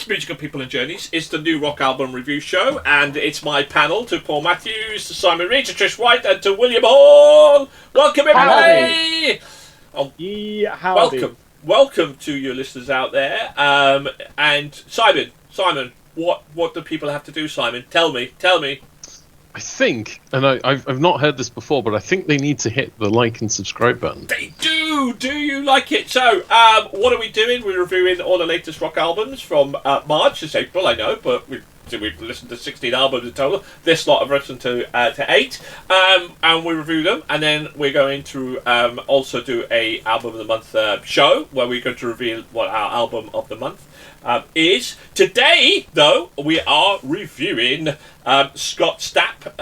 It's Musical People and Journeys. It's the new rock album review show, and it's my panel to Paul Matthews, to Simon Reed, to Trish White, and to William Hall. Welcome, everybody! Welcome to your listeners out there. And Simon, what do people have to do, Simon? Tell me. I think, and I've not heard this before, but I think they need to hit the like and subscribe button. They do! Do you like it? So, what are we doing? We're reviewing all the latest rock albums from March. It's April, I know, but we've listened to 16 albums in total. This lot have listened to 8. And we review them, and then we're going to also do a Album of the Month show, where we're going to reveal what our Album of the Month is. Today, though, we are reviewing Scott Stapp.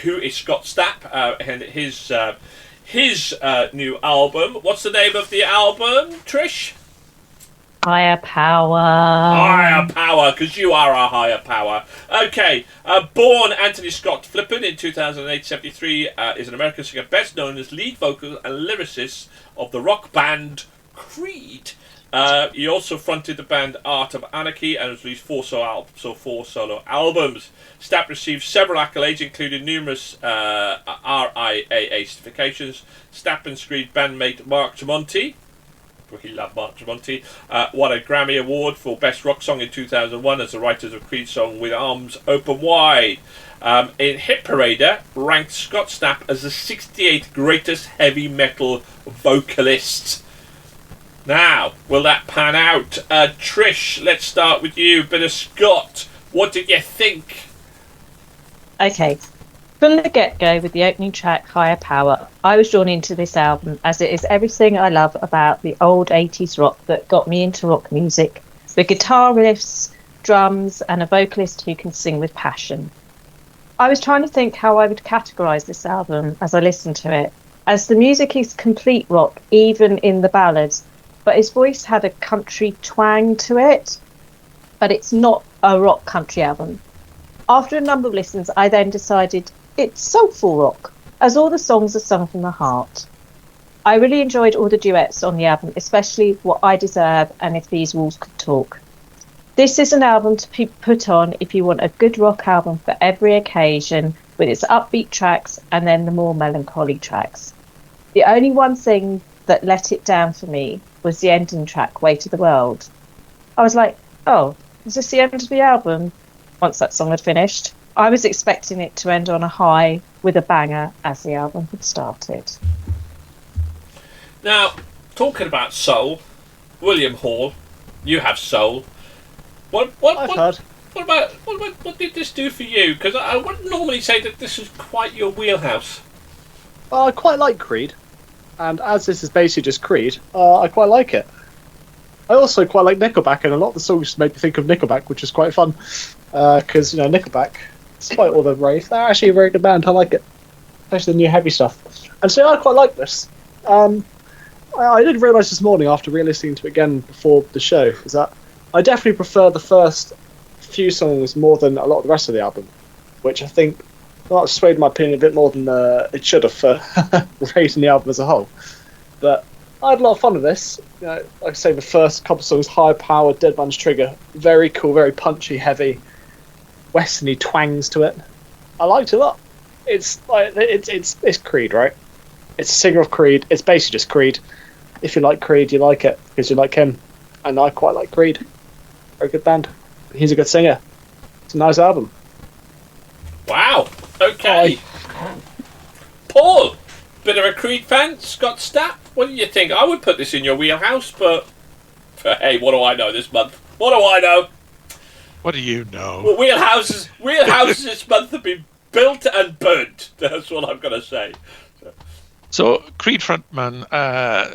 Who is Scott Stapp? And his new album. What's the name of the album, Trish? Higher Power. Higher Power, because you are a higher power. Okay, born Anthony Scott Flippen in 2008-73, is an American singer best known as lead vocal and lyricist of the rock band Creed. He also fronted the band Art of Anarchy and has released 4 solo albums. Stapp received several accolades, including numerous RIAA certifications. Stapp and Creed bandmate Mark Tremonti, we love Mark Tremonti, won a Grammy Award for Best Rock Song in 2001 as the writers of Creed's song With Arms Open Wide. In Hit Parader, ranked Scott Stapp as the 68th greatest heavy metal vocalist. Now, will that pan out? Trish, let's start with you. Bit of Scott. What did you think? Okay. From the get-go, with the opening track, Higher Power, I was drawn into this album as it is everything I love about the old 80s rock that got me into rock music. The guitar riffs, drums, and a vocalist who can sing with passion. I was trying to think how I would categorise this album as I listened to it, as the music is complete rock, even in the ballads, but his voice had a country twang to it, but it's not a rock country album. After a number of listens, I then decided it's soulful rock, as all the songs are sung from the heart. I really enjoyed all the duets on the album, especially What I Deserve and If These Walls Could Talk. This is an album to put on if you want a good rock album for every occasion, with its upbeat tracks and then the more melancholy tracks. The only one thing that let it down for me was the ending track, Weight of the World. I was like, oh, is this the end of the album? Once that song had finished. I was expecting it to end on a high with a banger as the album had started. Now, talking about soul, William Hall, you have soul. What did this do for you? Because I wouldn't normally say that this is quite your wheelhouse. I quite like Creed, and as this is basically just Creed, I quite like it. I also quite like Nickelback, and a lot of the songs made me think of Nickelback, which is quite fun. Because, Nickelback, despite all the rave, they're actually a very good band. I like it. Especially the new heavy stuff. And so I quite like this. I did realise this morning, after re-listening to it again before the show, is that I definitely prefer the first few songs more than a lot of the rest of the album. Which I think might swayed my opinion a bit more than it should have for rating the album as a whole. But I had a lot of fun with this. Like I say, the first couple of songs, High Power, Dead Man's Trigger, very cool, very punchy, heavy, westerny twangs to it. I liked it a lot. It's Creed, right? It's a singer of Creed. It's basically just Creed. If you like Creed, you like it because you like him, and I quite like Creed. Very good band. He's a good singer. It's a nice album. Wow. Okay. Paul, bit of a Creed fan. Scott Stapp. What do you think? I would put this in your wheelhouse, but hey, what do I know this month? What do I know? What do you know? Well, wheelhouses this month have been built and burnt. That's what I'm going to say. So Creed frontman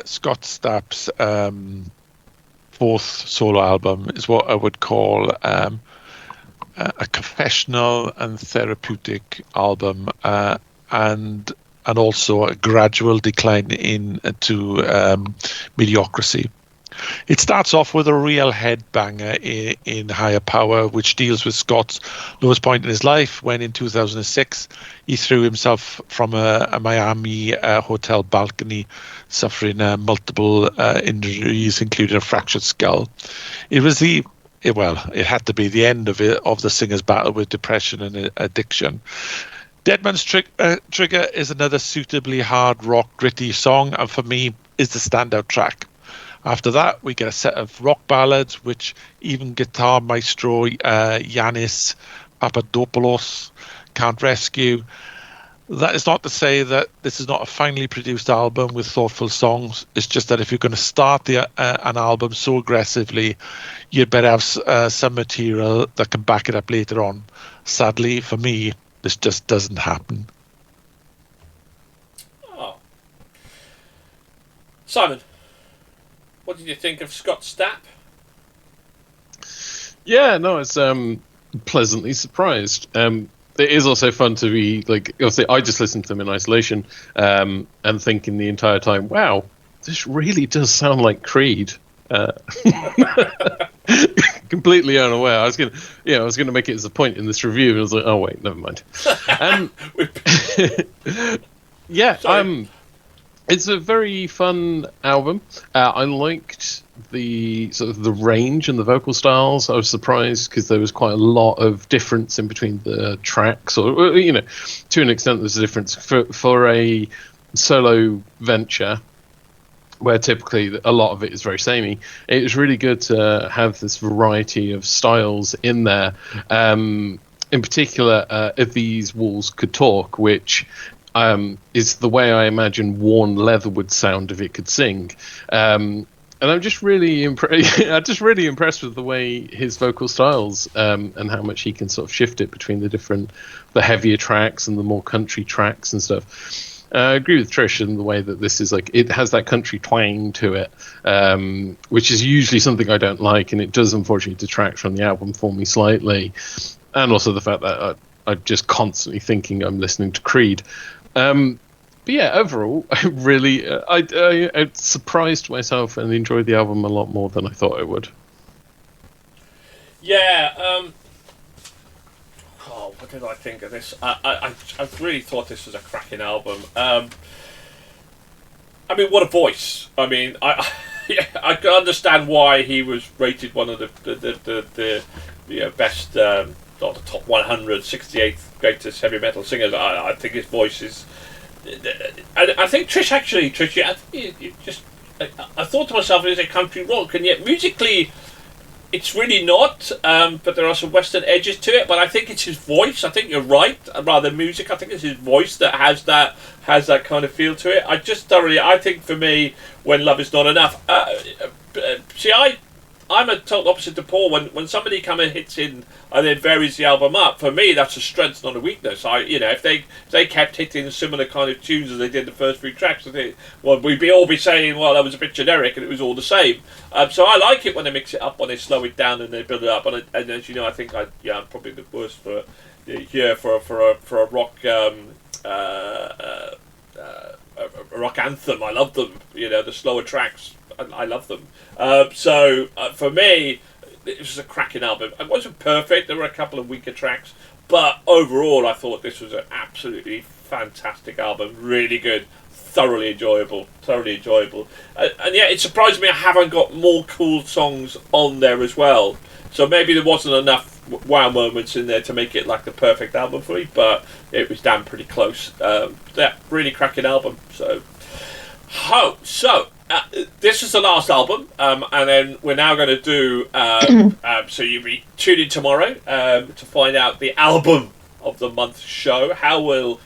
Scott Stapp's 4th solo album is what I would call a confessional and therapeutic album, and also a gradual decline into mediocrity. It starts off with a real headbanger in Higher Power, which deals with Scott's lowest point in his life when in 2006 he threw himself from a Miami hotel balcony, suffering multiple injuries, including a fractured skull. It was the it had to be the end of the singer's battle with depression and addiction. Deadman's Trigger is another suitably hard rock, gritty song, and for me is the standout track. After that, we get a set of rock ballads, which even guitar maestro Yanis Papadopoulos can't rescue. That is not to say that this is not a finely produced album with thoughtful songs. It's just that if you're going to start an album so aggressively, you'd better have some material that can back it up later on. Sadly, for me, this just doesn't happen. Oh. Simon, what did you think of Scott Stapp? Yeah, no, it's pleasantly surprised. It is also fun to be like, obviously, I just listened to them in isolation and thinking the entire time, wow, this really does sound like Creed. Completely unaware. I was gonna make it as a point in this review, and I was like, oh wait, never mind. Yeah, it's a very fun album. I liked the sort of the range and the vocal styles. I was surprised because there was quite a lot of difference in between the tracks, or to an extent there's a difference for a solo venture where typically a lot of it is very samey. It was really good to have this variety of styles in there. In particular, If These Walls Could Talk, which is the way I imagine worn leather would sound if it could sing. And I'm just really impressed with the way his vocal styles and how much he can sort of shift it between the heavier tracks and the more country tracks and stuff. I agree with Trish in the way that this is like, it has that country twang to it, which is usually something I don't like, and it does unfortunately detract from the album for me slightly. And also the fact that I'm just constantly thinking I'm listening to Creed. But yeah, overall, I really I surprised myself and enjoyed the album a lot more than I thought I would. Yeah. What did I think of this? I really thought this was a cracking album. I mean, what a voice! I mean, I can understand why he was rated one of the best, not the top 100, 68th greatest heavy metal singers. I think his voice is. I think Trish, I thought to myself, it is a country rock, and yet musically, it's really not. But there are some Western edges to it. But I think it's his voice. I think you're right. Rather than music, I think it's his voice that has that kind of feel to it. I think for me, When Love Is Not Enough. See, I'm a total opposite to Paul. When somebody kind of hits in and then varies the album up, for me that's a strength, not a weakness. If they kept hitting similar kind of tunes as they did the first three tracks, I think, well, we'd all be saying, well, that was a bit generic and it was all the same. So I like it when they mix it up, when they slow it down and they build it up. And as you know, I think I'm probably the worst for a rock a rock anthem. I love them. The slower tracks. I love them. So for me, it was a cracking album. It wasn't perfect. There were a couple of weaker tracks, but overall, I thought this was an absolutely fantastic album. Really good, thoroughly enjoyable. And yeah, it surprised me I haven't got more cool songs on there as well. So maybe there wasn't enough wow moments in there to make it like the perfect album for me, but it was damn pretty close. Really cracking album. So this is the last album, and then we're now going to do. So you'll be tuning in tomorrow to find out the album of the month show. How will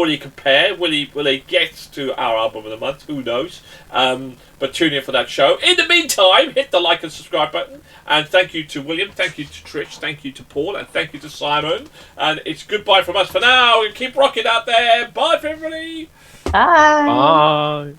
he compare? Will he get to our album of the month? Who knows? But tune in for that show. In the meantime, hit the like and subscribe button. And thank you to William, thank you to Trish, thank you to Paul, and thank you to Simon. And it's goodbye from us for now. Keep rocking out there. Bye for everybody. Bye. Bye.